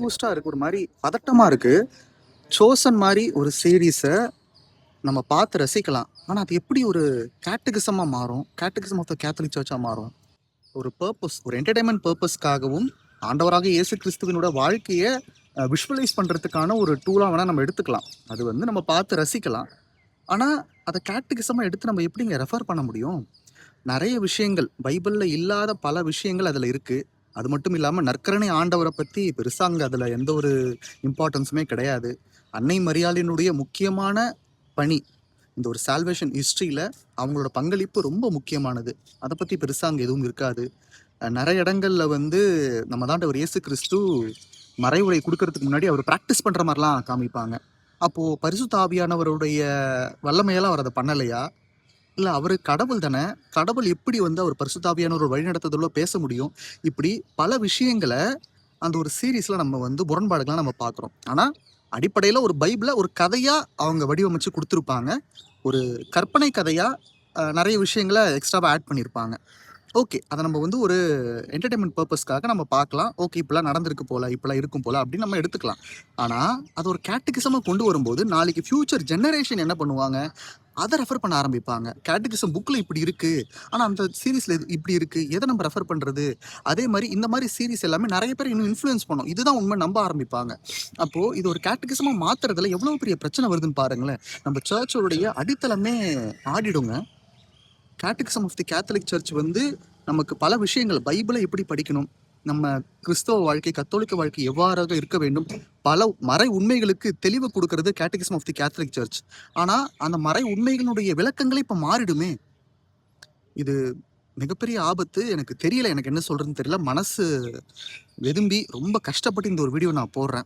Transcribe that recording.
பூஸ்டா இருக்கு. ஒரு மாரி பதட்டமா இருக்கு. சோசன் மாரி ஒரு சீரிஸ நம்ம பார்த்து ரசிக்கலாம். ஆனா, அது எப்படி ஒரு கேட்டகிசமா மாறும்? கேட்டகிசம் ஆஃப் த கேத்தலிக் சர்ச்சா மாறும்? ஒரு பர்ப்பஸ், ஒரு என்டர்டெயின்மென்ட் பர்ப்பஸ்க்காகவும், ஆண்டவராக இயேசு கிறிஸ்துவினோட வாழ்க்கைய விஷுவலைஸ் பண்றதுக்கான ஒரு டூலா வேணா நம்ம எடுத்துக்கலாம். அது வந்து நம்ம பார்த்து ரசிக்கலாம். ஆனா, அத கேட்டகிசமா எடுத்து நம்ம எப்படிங்க ரெஃபர் பண்ண முடியும்? நெறைய விஷயங்கள், பைபிள்ல இல்லாத பல விஷயங்கள் அதுல இருக்கு. அது மட்டும் இல்லாம நற்கருணை ஆண்டவர பத்தி பெருசா அங்க அதுல எந்த ஒரு இம்பார்ட்டன்ஸுமே கிடையாது. அன்னை மரியாளினுடைய முக்கியமான பணி, இந்த ஒரு சால்வேஷன் ஹிஸ்டரியில அவங்களோட பங்களிப்பு ரொம்ப முக்கியமானது. அத பத்தி பெருசா அங்க எதுவும் இருக்காது. நெறைய இடங்கள்ல வந்து நம்ம ஆண்டவர் இயேசு கிறிஸ்து மறைவுரை குடுக்கறதுக்கு முன்னாடி அவர் பிராக்டிஸ் பண்ற மாரிலாம் காமிப்பாங்க. அப்போ பரிசுத்த ஆவியானவருடைய வல்லமையால அவர் அத பண்ணலையா? இல்ல அவரு கடவுள் தானே. கடவுள் எப்படி வந்து அவர் பரிசுத்த ஆவியானவர் வழிநடத்துதலோ பேச முடியும்? இப்படி பல விஷயங்கள அந்த ஒரு சீரிஸ்ல நம்ம வந்து முரண்பாடுகள நம்ம பார்க்குறோம். ஆனா, அடிப்படையில ஒரு பைபிள ஒரு கதையா அவங்க வடிவமைச்சு குடுத்திருப்பாங்க. ஒரு கற்பனை கதையா நெறைய விஷயங்கள எக்ஸ்ட்ராவா ஆட் பண்ணியிருப்பாங்க. ஓகே. அத நம்ம வந்து ஒரு என்டர்டெயின்மென்ட் பர்ப்பஸ்க்காக நம்ம பார்க்கலாம். ஓகே இப்படிலாம் நடந்திருக்கு போல, இப்படிலாம் இருக்கும் போல அப்படின்னு நம்ம எடுத்துக்கலாம். ஆனா, அது ஒரு கேட்டகிசமா கொண்டு வரும்போது, நாளைக்கு ஃபியூச்சர் ஜெனரேஷன் என்ன பண்ணுவாங்க? அத ரெஃபர் பண்ண ஆரம்பிப்பாங்க. கேட்டகிசம் புக்ல இப்படி இருக்கு. ஆனா, அந்த சீரிஸ்ல இது இப்படி இருக்கு. எத நம்ம ரெஃபர் பண்றது? அதே மாரி இந்த மாரி சீரிஸ் எல்லாமே நெறைய பேர் இன்னும் இன்ஃப்ளூயன்ஸ் பண்ணும். இதுதான் உண்மை நம்ப ஆரம்பிப்பாங்க. அப்போ இது ஒரு கேட்டகிசமா மாத்துறதுல எவ்வளவு பெரிய பிரச்சனை வருதுன்னு பாருங்களேன். நம்ம சர்ச்சோடைய அடித்தளமே ஆடிடுங்க. Catechism of the Catholic Church வந்து நமக்கு பல விஷயங்கள் பைபிளை எப்படி படிக்கணும், நம்ம கிறிஸ்தவ வாழ்க்கை, கத்தோலிக்க வாழ்க்கை எவ்வாறாக இருக்க வேண்டும், பல மறை உண்மைகளுக்கு தெளிவு கொடுக்கிறது catechism of the Catholic church. ஆனா அந்த மறை உண்மைகளுடைய விளக்கங்களே இப்ப மாறிடுமே. இது மிகப்பெரிய ஆபத்து. எனக்கு தெரியல, எனக்கு என்ன சொல்றதுன்னு தெரியல. மனசு வெதும்பி ரொம்ப கஷ்டப்பட்டு இந்த ஒரு வீடியோ நான் போடுறேன்.